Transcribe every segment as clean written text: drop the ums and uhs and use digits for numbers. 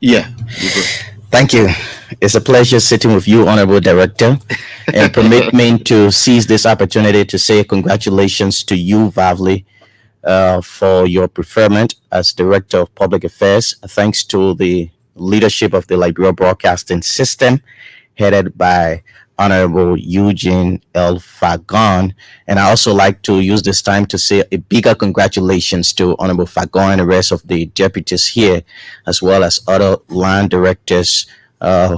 Yeah, you go. Thank you. It's a pleasure sitting with you, Honorable Director, and permit me to seize this opportunity to say congratulations to you, Vavli, for your preferment as Director of Public Affairs. Thanks to the leadership of the Liberia Broadcasting System, headed by Honorable Eugene L. Fagon. And I also like to use this time to say a bigger congratulations to Honorable Fagon and the rest of the deputies here, as well as other land directors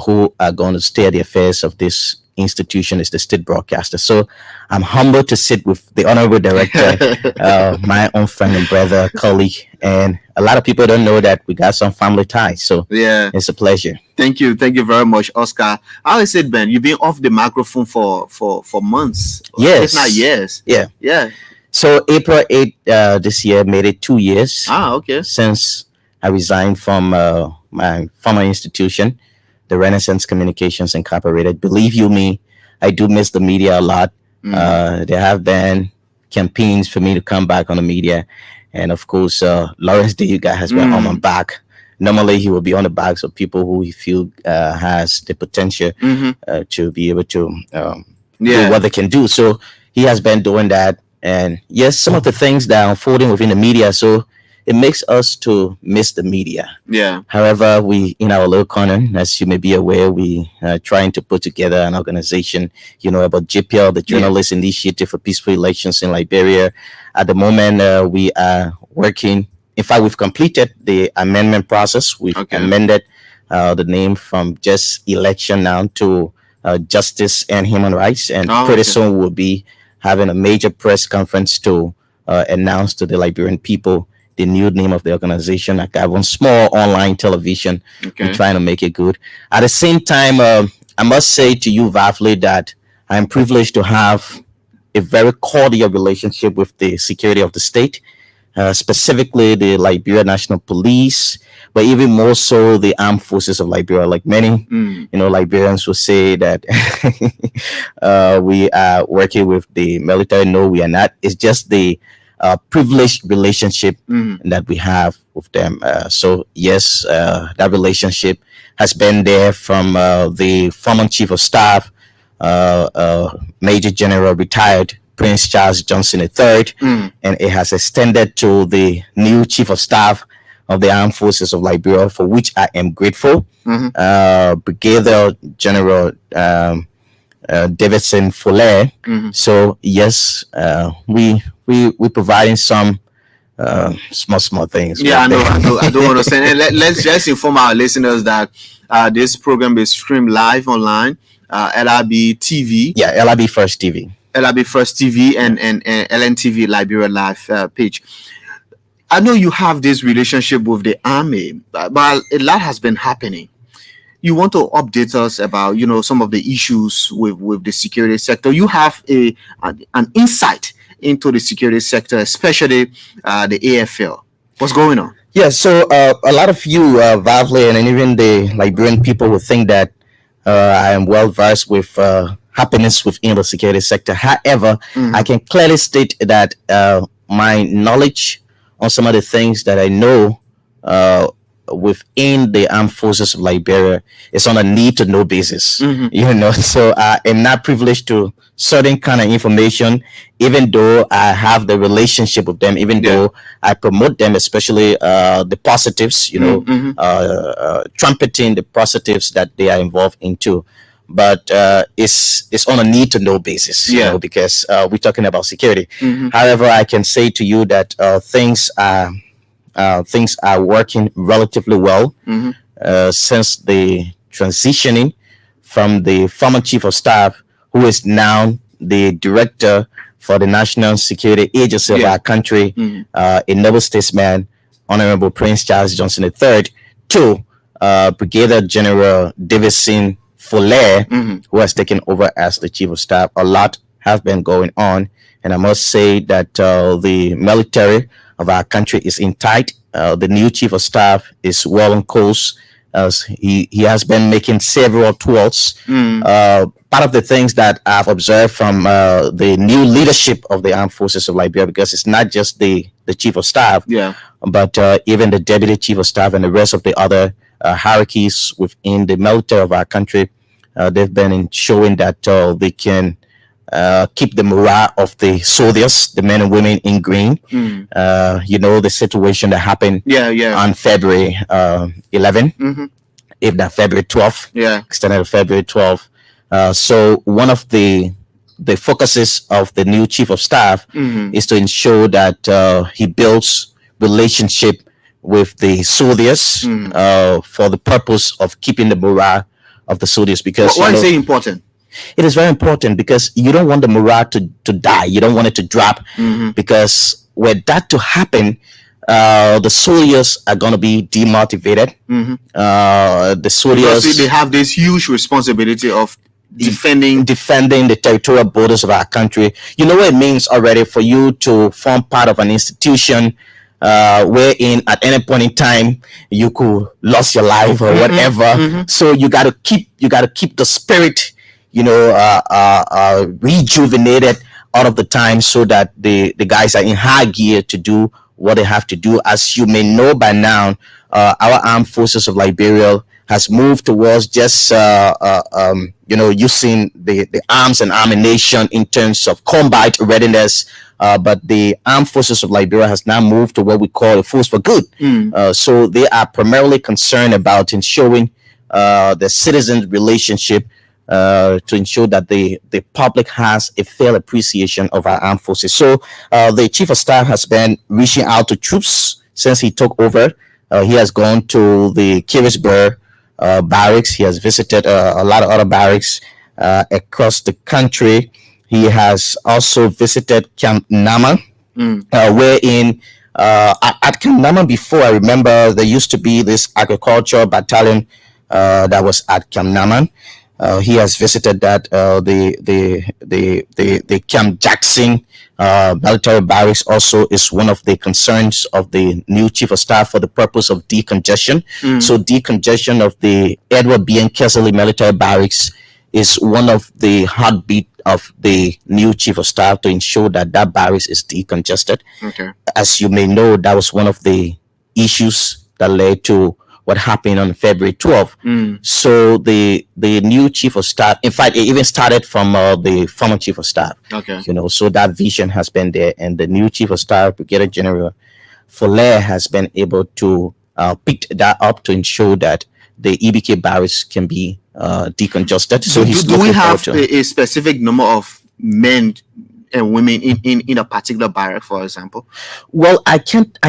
who are going to steer the affairs of this institution as the state broadcaster. So I'm humbled to sit with the honorable director, my own friend and brother, colleague, and a lot of people don't know that we got some family ties. So Yeah. it's a pleasure. Thank you very much, Oscar. How is it, Ben? You've been off the microphone for months, Yes. if not years. Yeah. Yeah. So April 8th this year made it 2 years Ah, okay. since I resigned from my former institution, the Renaissance Communications Incorporated. Believe you me, I do miss the media a lot. There have been campaigns for me to come back on the media. And of course, Lawrence Deyuga has been on my back. Normally, he will be on the backs of people who he feel has the potential to be able to do what they can do. So he has been doing that. And yes, some of the things that are unfolding within the media. So it makes us to miss the media. Yeah. However, we in our little corner, as you may be aware, we are trying to put together an organization, about JPL, the Journalist Initiative for Peaceful Elections in Liberia. At the moment, we are working. In fact, we've completed the amendment process. We've amended the name from just election now to justice and human rights. And pretty soon we'll be having a major press conference to announce to the Liberian people the new name of the organization. Like I have one small online television. We're trying to make it good. At the same time, I must say to you, Vavli, that I'm privileged to have a very cordial relationship with the security of the state, specifically the Liberia National Police, but even more so the armed forces of Liberia. Like many, Liberians will say that we are working with the military. No, we are not. It's just the privileged relationship that we have with them. So yes, that relationship has been there from the former Chief of Staff, Major General retired Prince Charles Johnson III, and it has extended to the new Chief of Staff of the Armed Forces of Liberia, for which I am grateful, Brigadier General Davidson Fuller. So yes, we providing some small things. Yeah, I don't understand. And let's just inform our listeners that this program is streamed live online, LRB TV. Yeah, LRB First TV. LRB First TV and LNTV Liberia Live page. I know you have this relationship with the army, but a lot has been happening. You want to update us about some of the issues with the security sector. You have an insight into the security sector, especially the AFL. What's going on? Yeah, so a lot of you, Vavli, and even the Liberian people will think that I am well versed with happenings within the security sector. However, I can clearly state that my knowledge on some of the things that I know within the armed forces of Liberia is on a need to know basis. So I am not privileged to certain kind of information, even though I have the relationship with them, even though I promote them, especially the positives, trumpeting the positives that they are involved into. But it's on a need to know basis, because we're talking about security. However, I can say to you that things are working relatively well since the transitioning from the former Chief of Staff, who is now the Director for the National Security Agency of our country, a noble statesman, Honorable Prince Charles Johnson III, to Brigadier General Davidson Fuller, who has taken over as the Chief of Staff. A lot have been going on, and I must say that the military of our country is in tight. The new Chief of Staff is well on course. He has been making several tours. Part of the things that I've observed from the new leadership of the armed forces of Liberia, because it's not just the the chief of staff, Yeah. but even the deputy chief of staff and the rest of the other hierarchies within the military of our country, they've been in showing that they can keep the morale of the soldiers, the men and women in green. You know, the situation that happened Yeah. Yeah. on February 11, Mm-hmm. if not February 12th, Yeah. extended to February 12th. So one of the focuses of the new chief of staff Mm-hmm. is to ensure that he builds relationship with the soldiers for the purpose of keeping the morale of the soldiers, because Why is it important? it is very important, because you don't want the morale to die. You don't want it to drop, Mm-hmm. because were that to happen, the soldiers are going to be demotivated. Mm-hmm. The Because soldiers they have this huge responsibility of defending. defending the territorial borders of our country. You know what it means already for you to form part of an institution wherein at any point in time you could lose your life or whatever. So you got to keep the spirit, you know, rejuvenated all of the time, so that the guys are in high gear to do what they have to do. As you may know by now, our armed forces of Liberia has moved towards just using the arms and ammunition in terms of combat readiness. But the armed forces of Liberia has now moved to what we call a force for good. So they are primarily concerned about ensuring the citizens' relationship, to ensure that the public has a fair appreciation of our armed forces. So the chief of staff has been reaching out to troops since he took over. He has gone to the Kirisburg barracks. He has visited a lot of other barracks across the country. He has also visited Camp Nama, wherein at Camp Nama before, I remember there used to be this agricultural battalion that was at Camp Nama. He has visited that the Camp Jackson military barracks also is one of the concerns of the new chief of staff for the purpose of decongestion. So decongestion of the Edward B. N. Kessley military barracks is one of the heartbeat of the new chief of staff to ensure that that barracks is decongested. Okay. As you may know, that was one of the issues that led to what happened on February 12th. So the new chief of staff, in fact, it even started from the former chief of staff. Okay. You know, so that vision has been there, and the new chief of staff, Brigadier General Fuller, has been able to pick that up to ensure that the EBK barracks can be decongested. So do we have a specific number of men and women in a particular barrack, for example? Well, I can't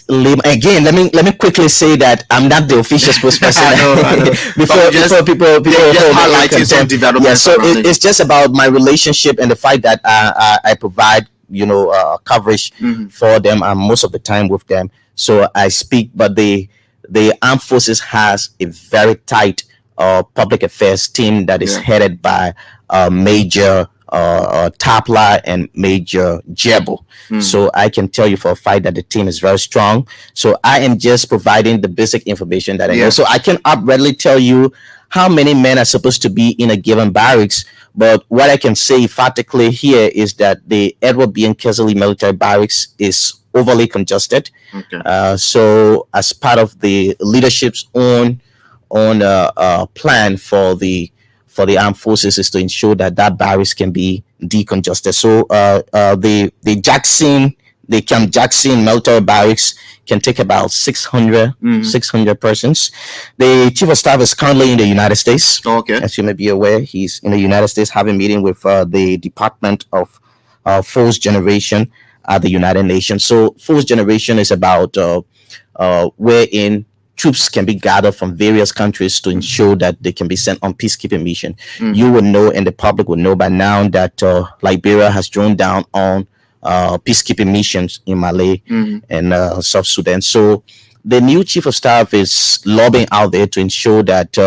label again. Let me quickly say that I'm not the official spokesperson. I know. before people just highlighting some developments. Yeah, so it's just about my relationship and the fact that I provide, you know, coverage for them. I'm most of the time with them, so I speak. But the armed forces has a very tight public affairs team that is headed by Major Tapla and Major Jebo. So I can tell you for a fact that the team is very strong. So I am just providing the basic information that I know. So I can readily tell you how many men are supposed to be in a given barracks. But what I can say emphatically here is that the Edward B. N. Kessley military barracks is overly congested. Okay. So as part of the leadership's own plan for the armed forces is to ensure that barracks can be decongested. So the Camp Jackson military barracks can take about 600 persons. The chief of staff is currently in the United States. Okay. As you may be aware, he's in the United States having a meeting with the Department of Force Generation at the United Nations. So Force Generation is about wherein troops can be gathered from various countries to ensure that they can be sent on peacekeeping mission. You will know, and the public will know by now, that Liberia has drawn down on peacekeeping missions in Mali and South Sudan. So the new chief of staff is lobbying out there to ensure that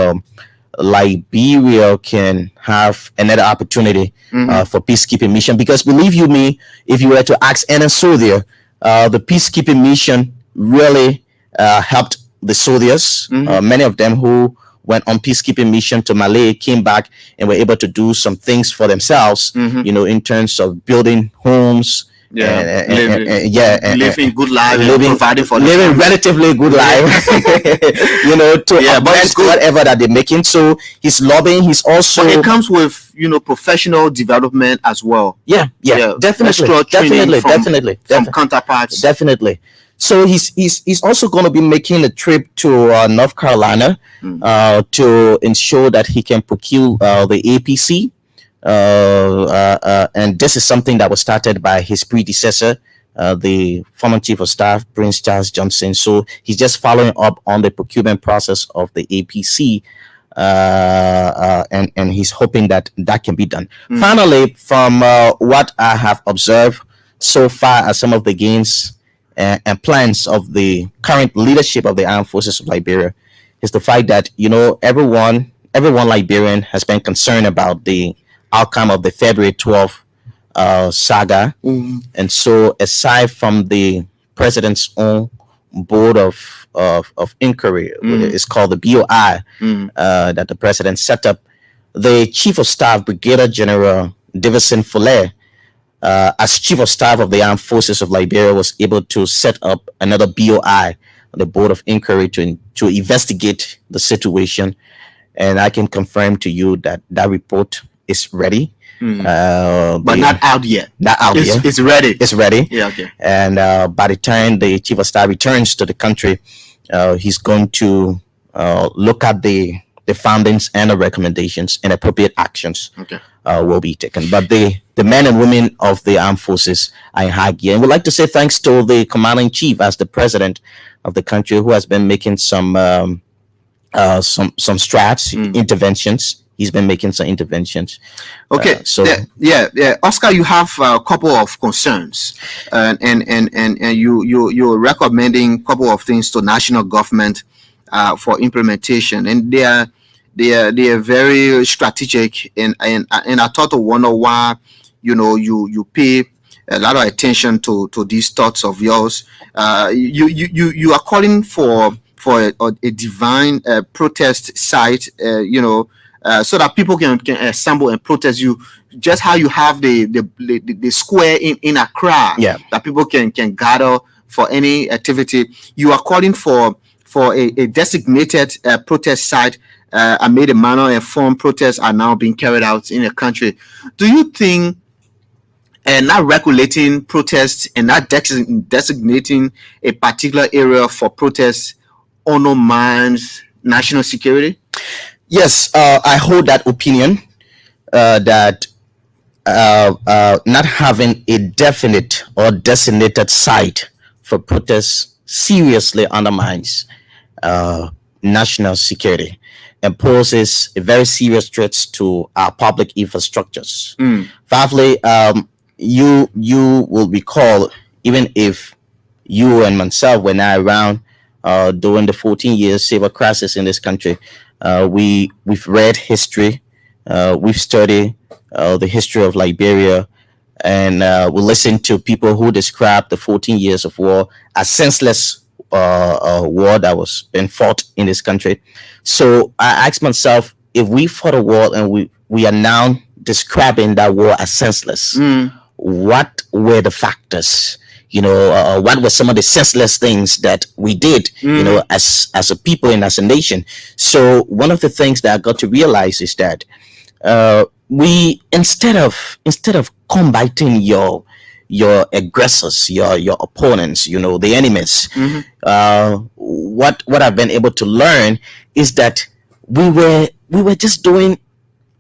Liberia can have another opportunity for peacekeeping mission. Because believe you me, if you were to ask any soldier, the peacekeeping mission really helped the soldiers. Many of them who went on peacekeeping mission to Mali came back and were able to do some things for themselves, you know, in terms of building homes, Yeah, and living good life and living providing for the living family. relatively good life, to Yeah, but it's augment good. whatever that they're making. So he's lobbying. He's But it also, comes with professional development as well. yeah, Yeah, definitely, extra training definitely, from definitely, counterparts. definitely. So he's also going to be making a trip to North Carolina Mm. to ensure that he can procure the APC. And this is something that was started by his predecessor, the former chief of staff, Prince Charles Johnson. So he's just following up on the procurement process of the APC, and he's hoping that that can be done. Mm. Finally, from what I have observed so far, as some of the gains and plans of the current leadership of the armed forces of Liberia, is the fact that everyone Liberian has been concerned about the outcome of the February 12th saga. Mm. And so, aside from the president's own board of inquiry, Mm. it's called the BOI, Mm. that the president set up, the chief of staff, Brigadier General Davison Fuller, as chief of staff of the armed forces of Liberia, was able to set up another BOI, the board of inquiry, to investigate the situation. And I can confirm to you that that report is ready. Mm. But not out yet. Not out yet. It's ready. It's ready. Yeah. Okay. And by the time the chief of staff returns to the country, he's going to look at the findings and the recommendations, and appropriate actions Okay. will be taken. But the men and women of the armed forces are in high gear. And we'd like to say thanks to the commander in chief, as the president of the country, who has been making some strats, Mm. interventions. He's been making some interventions. Okay. So Yeah. Oscar, you have a couple of concerns, and you're recommending a couple of things to national government for implementation, and they are very strategic, and I thought to wonder why you pay a lot of attention to these thoughts of yours. You are calling for a divine protest site, so that people can assemble and protest you, just how you have the square in Accra, Yeah. that people can gather for any activity. You are calling for a designated protest site, amid a manner and form protests are now being carried out in the country. Do you think not regulating protests and not designating a particular area for protests undermines national security? yes, I hold that opinion, that not having a definite or designated site for protests seriously undermines national security and poses a very serious threat to our public infrastructures. Mm. Finally, you will recall, even if you and myself were not around during the 14 years civil crisis in this country, we've read history, we've studied the history of Liberia, and we listen to people who describe the 14 years of war as senseless war that was being fought in this country. So I asked myself, if we fought a war and we are now describing that war as senseless, Mm. what were the factors? What were some of the senseless things that we did, as a people and as a nation? So one of the things that I got to realize is that we instead of combating your aggressors, your opponents, the enemies, Mhm. what I've been able to learn is that we were just doing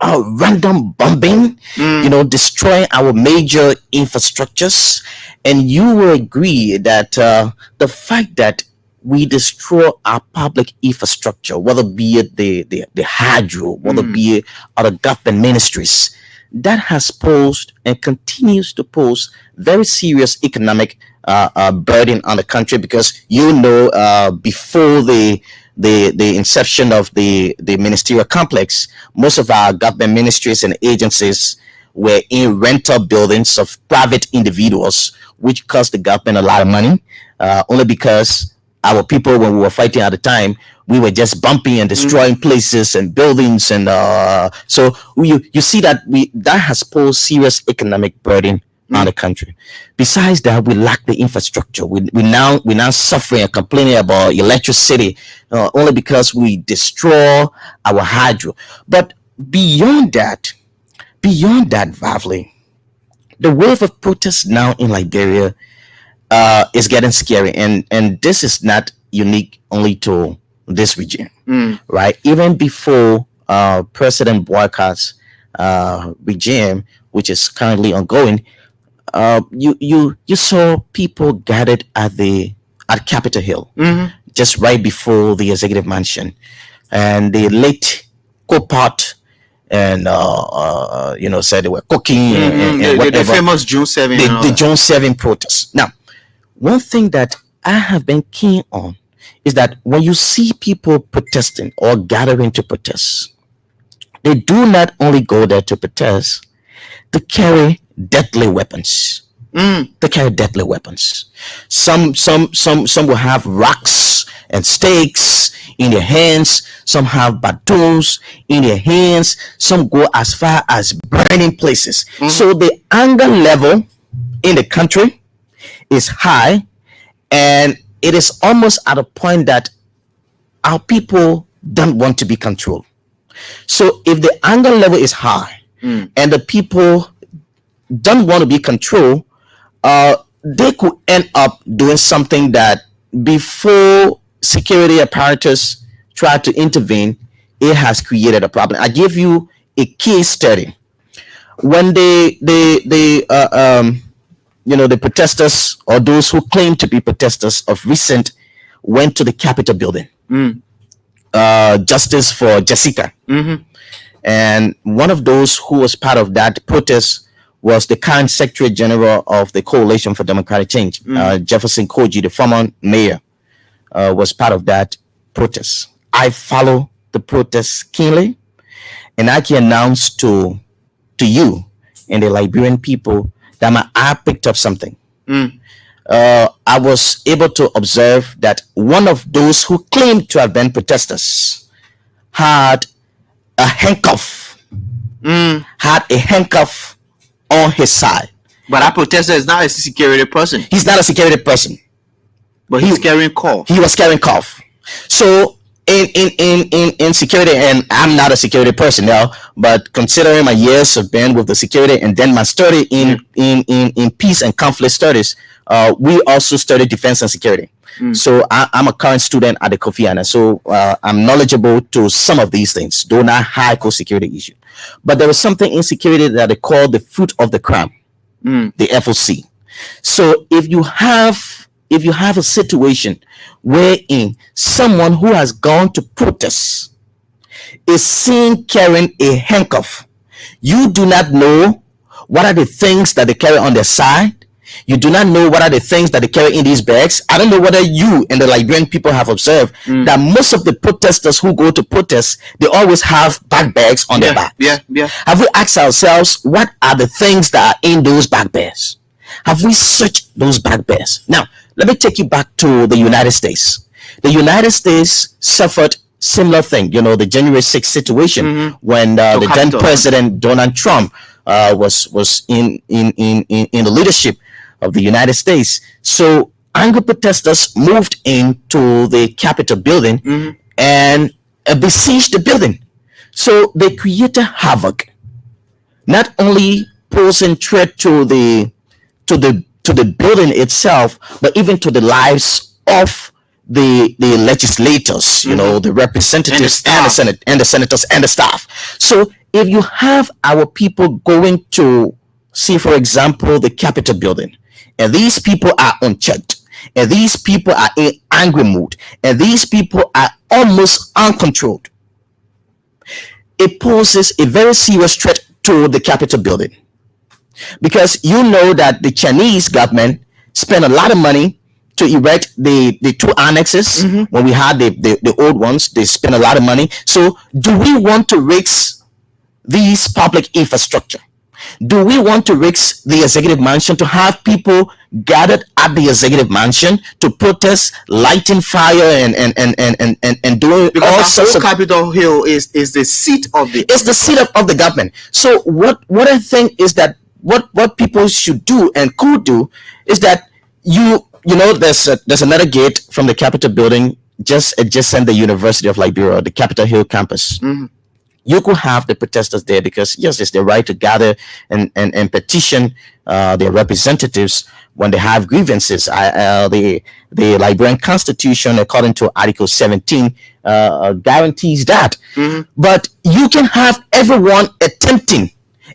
random bombing, Mm. destroying our major infrastructures. And you will agree that the fact that we destroy our public infrastructure, whether be it the hydro, whether be it other government ministries, that has posed and continues to pose very serious economic burden on the country, because before the inception of the ministerial complex, most of our government ministries and agencies were in rental buildings of private individuals, which cost the government a lot of money, only because our people, when we were fighting at the time, we were just bumping and destroying places and buildings, and so you see that that has posed serious economic burden on the country. Besides that, we lack the infrastructure. We now suffering and complaining about electricity, only because we destroy our hydro. But beyond that, Vavli, the wave of protests now in Liberia is getting scary, and this is not unique only to this region, right? Even before President Boycott's regime, which is currently ongoing, you saw people gathered at Capitol Hill, just right before the executive mansion, and they lit co-pot and said they were cooking and The whatever. famous June 7 and all The that. June 7 protests. Now, one thing that I have been keen on is that when you see people protesting or gathering to protest, they do not only go there to protest, they carry deadly weapons. They carry deadly weapons. Some will have rocks and stakes in their hands. Some have batons in their hands. Some go as far as burning places. So the anger level in the country is high, and it is almost at a point that our people don't want to be controlled. So if the anger level is high and the people don't want to be controlled, they could end up doing something that before security apparatus try to intervene, it has created a problem. I give you a case study. When the protesters, or those who claim to be protesters of recent, went to the Capitol building, justice for Jessica. And one of those who was part of that protest was the current Secretary General of the Coalition for Democratic Change, Jefferson Koji, the former mayor, was part of that protest. I follow the protest keenly, and I can announce to you and the Liberian people that my eye picked up something. I was able to observe that one of those who claimed to have been protesters had a handcuff, on his side. But that protester is not a security person, He's not a security person. but he's carrying call. He was carrying cuff. So in security, and I'm not a security person now, but considering my years of being with the security and then my study in peace and conflict studies, we also studied defense and security. So I'm a current student at the Kofi Annan. So I'm knowledgeable to some of these things, though not hardcore security issue. But there was something in security that they call the fruit of the crime, the FOC. So if you have a situation wherein someone who has gone to protest is seen carrying a handcuff, you do not know what are the things that they carry on their side. You do not know what are the things that they carry in these bags. I don't know whether you and the Liberian people have observed that most of the protesters who go to protest, they always have bags on their back. Yeah. Have we asked ourselves, what are the things that are in those bags? Have we searched those bags? Now, let me take you back to the United States. The United States suffered similar thing, the January 6th situation when the then President Donald Trump was in the leadership of the United States. So angry protesters moved into the Capitol building and besieged the building. So they created havoc, not only posing threat to the building itself, but even to the lives of the legislators, the representatives and the senators and the staff. So if you have our people going to see, for example, the Capitol building, and these people are unchecked, and these people are in angry mood, and these people are almost uncontrolled, it poses a very serious threat to the Capitol building. Because you know that the Chinese government spent a lot of money to erect the two annexes. When we had the old ones, they spent a lot of money. So do we want to risk these public infrastructure? Do we want to risk the executive mansion, to have people gathered at the executive mansion to protest, lighting fire and doing all sorts of... Capitol Hill is the seat of the... It's the seat of the government. So what I think is that what people should do and could do is that there's another gate from the Capitol building just adjacent the University of Liberia, the Capitol Hill campus. You could have the protesters there because yes, it's their right to gather and petition their representatives when they have grievances. The Liberian Constitution, according to Article 17, guarantees that. But you can have everyone attempting,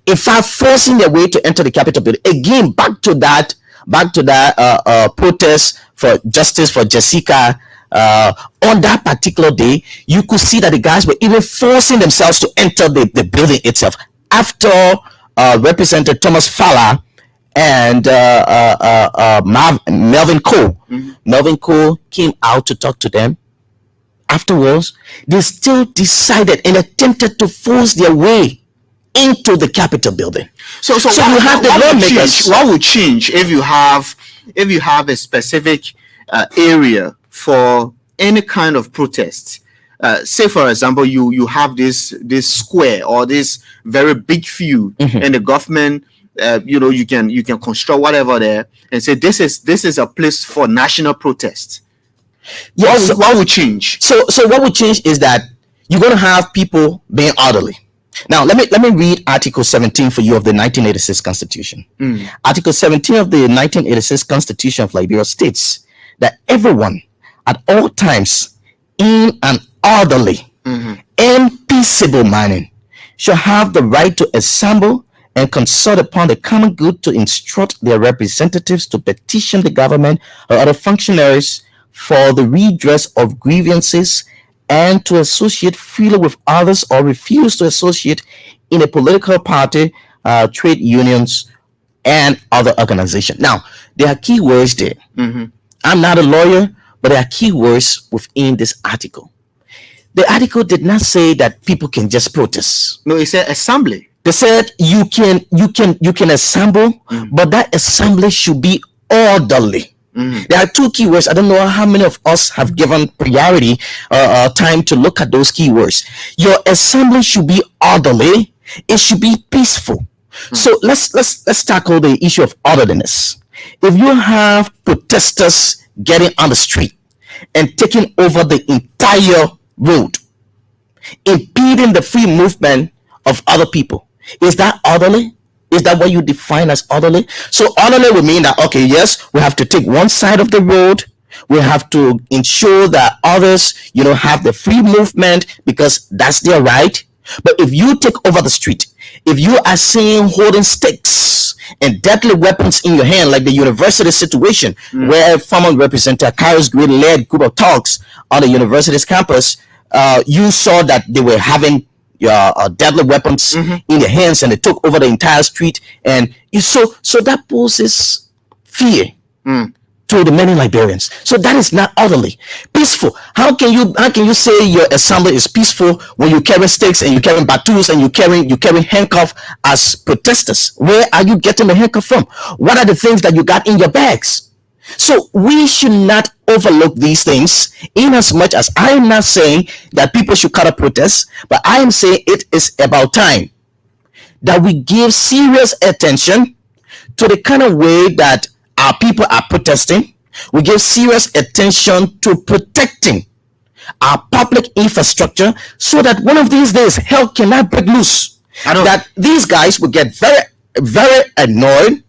in fact, forcing their way to enter the Capitol building. Again, back to that protest for justice for Jessica. On that particular day, you could see that the guys were even forcing themselves to enter the building itself. After Representative Thomas Fowler and Melvin Cole, Melvin Cole came out to talk to them. Afterwards, they still decided and attempted to force their way into the Capitol building. So you have the lawmakers. What would change if you have a specific area for any kind of protest? Say for example, you have this square or this very big field, and the government, you can construct whatever there and say this is a place for national protest. Yes. What would change? So what would change is that you're going to have people being orderly. Now let me read Article 17 for you of the 1986 Constitution. Article 17 of the 1986 Constitution of Liberia states that everyone at all times in an orderly and peaceable manner shall have the right to assemble and consult upon the common good, to instruct their representatives to petition the government or other functionaries for the redress of grievances, and to associate freely with others or refuse to associate in a political party, trade unions, and other organizations. Now, there are key words there. I'm not a lawyer, but there are key words within this article. The article did not say that people can just protest. No, it said assembly. They said you can assemble, but that assembly should be orderly. There are two keywords. I don't know how many of us have given priority time to look at those keywords. Your assembly should be orderly. It should be peaceful. So let's tackle the issue of orderliness. If you have protesters getting on the street and taking over the entire road, impeding the free movement of other people, is that orderly? Is that what you define as orderly? So orderly would mean that, okay, yes, we have to take one side of the road. We have to ensure that others, have the free movement because that's their right. But if you take over the street, if you are seen holding sticks and deadly weapons in your hand, like the university situation, where former Representative Kairos Green led group of talks on the university's campus, you saw that they were having deadly weapons in their hands, and they took over the entire street, and so that poses fear to the many Liberians. So that is not orderly. Peaceful. How can you say your assembly is peaceful when you carry sticks and you carry batons and you carry handcuff as protesters? Where are you getting the handcuff from? What are the things that you got in your bags? So we should not overlook these things, in as much as I am not saying that people should cut a protest, but I am saying it is about time that we give serious attention to the kind of way that our people are protesting. We give serious attention to protecting our public infrastructure, so that one of these days hell cannot break loose. That these guys will get very, very annoyed.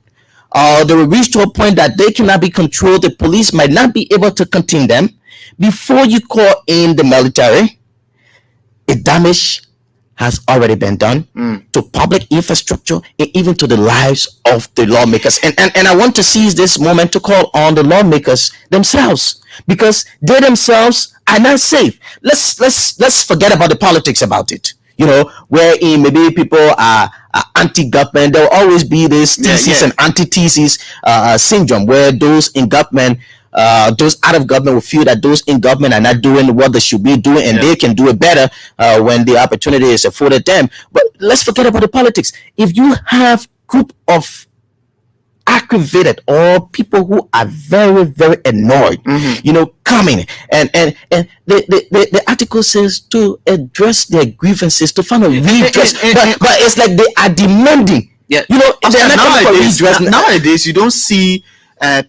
They will reach to a point that they cannot be controlled. The police might not be able to contain them. Before you call in the military, a damage has already been done to public infrastructure and even to the lives of the lawmakers. And I want to seize this moment to call on the lawmakers themselves, because they themselves are not safe. Let's forget about the politics about it. Wherein maybe people are anti-government. There will always be this thesis and antithesis syndrome, where those in government, those out of government will feel that those in government are not doing what they should be doing, and they can do it better when the opportunity is afforded them. But let's forget about the politics. If you have group of aggravated or people who are very, very annoyed, coming and the article says to address their grievances, to find a redress, but it's like they are demanding Yeah. You know, they're Oscar, not coming for nowadays, redress. nowadays you don't see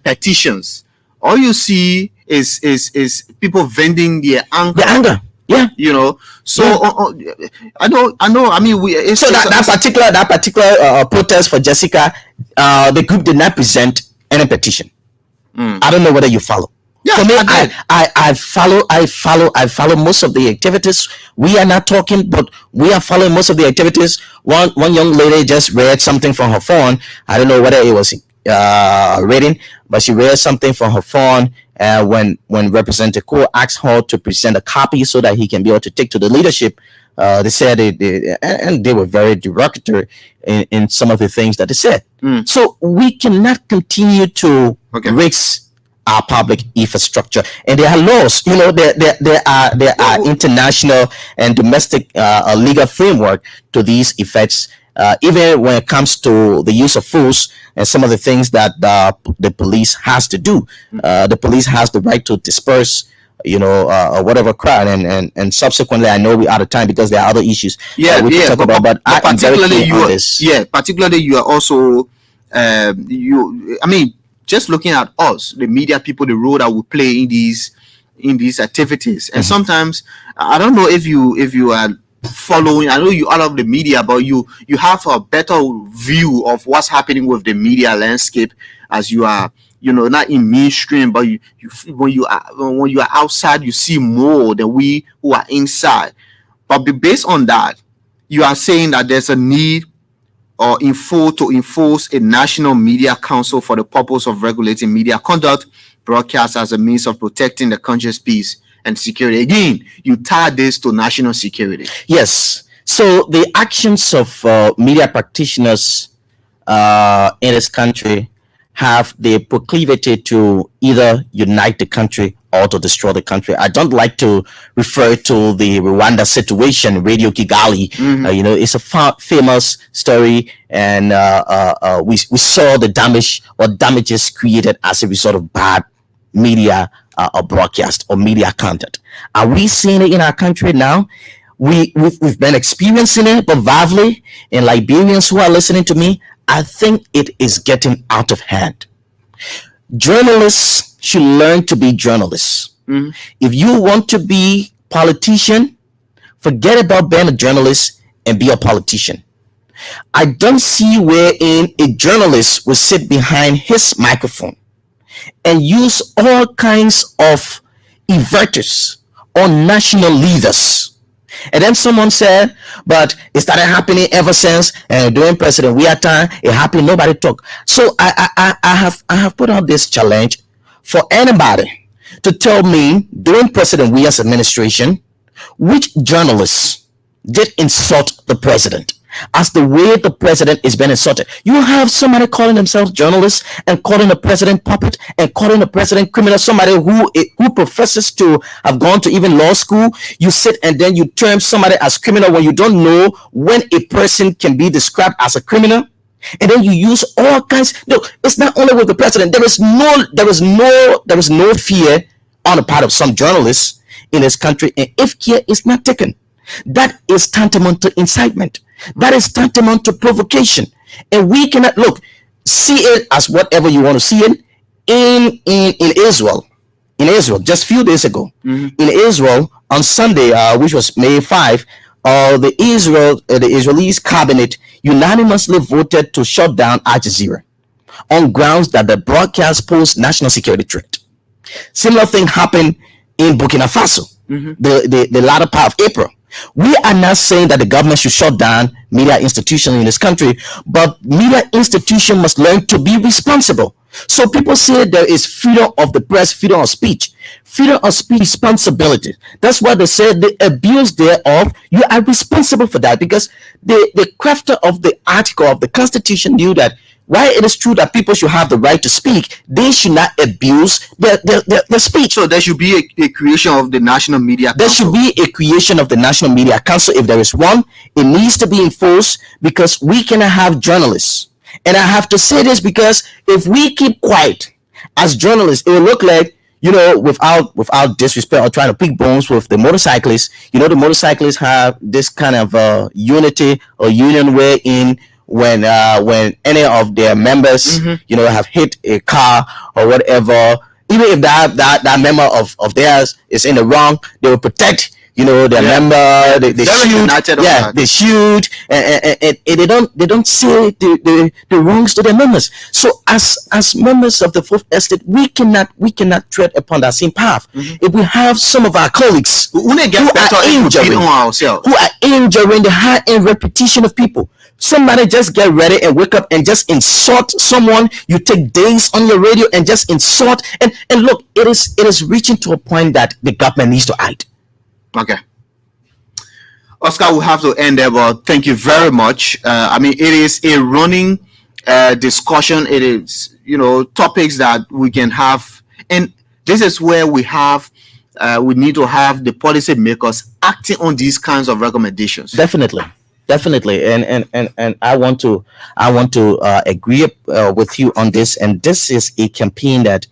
petitions. All you see is people venting their The anger. anger. Yeah. You know, so Yeah. I know. I mean, So that particular protest for Jessica, the group did not present any petition. I don't know whether you follow. Yeah, For me, I did. I follow most of the activities. We are not talking, but we are following most of the activities. One young lady just read something from her phone. I don't know whether it was reading, but she read something from her phone. When Representative Cole asked her to present a copy so that he can be able to take to the leadership, they said and they were very derogatory in some of the things that they said. So we cannot continue to risk our public infrastructure, and there are laws. You know, there are international and domestic legal framework to these effects. Even when it comes to the use of force and some of the things that the police has to do, the police has the right to disperse, or whatever crowd, and subsequently, I know we're out of time because there are other issues we can talk about. But I am very particularly clear on this. particularly you are also I mean, just looking at us, the media people, the role that we play in these activities, and sometimes I don't know if you are following. I know you are out of the media, but you have a better view of what's happening with the media landscape as you are, not in mainstream, but you when you are outside, you see more than we who are inside. But based on that, you are saying that there's a need or to enforce a national media council for the purpose of regulating media conduct, broadcast as a means of protecting the country's peace and security. Again, you tie this to national security. Yes. So the actions of media practitioners in this country have the proclivity to either unite the country or to destroy the country. I don't like to refer to the Rwanda situation, Radio Kigali. It's a famous story, and we saw the damage or damages created as a result of bad media or broadcast or media content. Are we seeing it in our country now? We've been experiencing it, but Vavli and Liberians who are listening to me, I think it is getting out of hand. Journalists should learn to be journalists. If you want to be politician, forget about being a journalist and be a politician. I don't see wherein a journalist will sit behind his microphone and use all kinds of invectives on national leaders. And then someone said, but it started happening ever since during President we had time, it happened, nobody talk. So I have put out this challenge for anybody to tell me during President Weah's administration, which journalists did insult the president as the way the president is being insulted. You have somebody calling themselves journalists and calling the president puppet and calling the president criminal, somebody who professes to have gone to even law school. You sit and then you term somebody as criminal when you don't know when a person can be described as a criminal. And then you use all kinds. No, it's not only with the president. There is no fear on the part of some journalists in this country. And if care is not taken, that is tantamount to incitement. That is tantamount to provocation. And we cannot see it as whatever you want to see it. In Israel. In Israel, just a few days ago, in Israel on Sunday, which was May 5, the Israelis cabinet unanimously voted to shut down Al Jazeera on grounds that the broadcast posed national security threat. Similar thing happened in Burkina Faso, the latter part of April. We are not saying that the government should shut down media institutions in this country, but media institutions must learn to be responsible. So people say there is freedom of the press, freedom of speech responsibility. That's why they say the abuse thereof, you are responsible for that, because the crafter of the article of the Constitution knew that while it is true that people should have the right to speak, they should not abuse their speech. So there should be a creation of the National Media Council. There should be a creation of the National Media Council. If there is one, it needs to be enforced, because we cannot have journalists. And I have to say this because if we keep quiet as journalists, it will look like, without disrespect or trying to pick bones with the motorcyclists, the motorcyclists have this kind of unity or union wherein when any of their members, Mhm. have hit a car or whatever, even if that member of theirs is in the wrong, they will protect their Yeah. member. They Very shoot, united on yeah, that. they shoot, and they don't say the wrongs to their members. So as members of the fourth estate, we cannot tread upon that same path. If we have some of our colleagues We want to who get better are at injuring beating on ourselves. who are injuring the high-end reputation of people. Somebody just get ready and wake up and just insult someone. You take days on your radio and just insult, and look, it is reaching to a point that the government needs to act. Okay. Oscar, we have to end there, but thank you very much. I mean, it is a running discussion. It is, topics that we can have. And this is where we need to have the policy makers acting on these kinds of recommendations. Definitely, and I want to agree with you on this. And this is a campaign that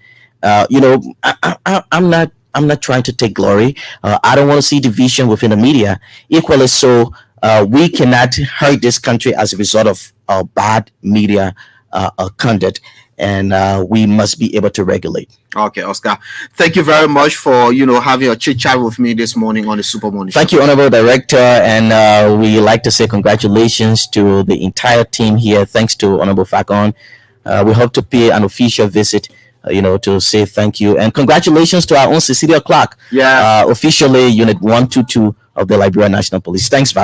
I'm not trying to take glory. I don't want to see division within the media. Equally so, we cannot hurt this country as a result of bad media conduct, and we must be able to regulate. Okay, Oscar. Thank you very much for having a chit chat with me this morning on the Super Morning Show. Thank you, Honorable Director, and we like to say congratulations to the entire team here. Thanks to Honorable Fakon. We hope to pay an official visit, to say thank you and congratulations to our own Cecilia Clark. Yeah. Officially Unit 122 of the Liberia National Police. Thanks,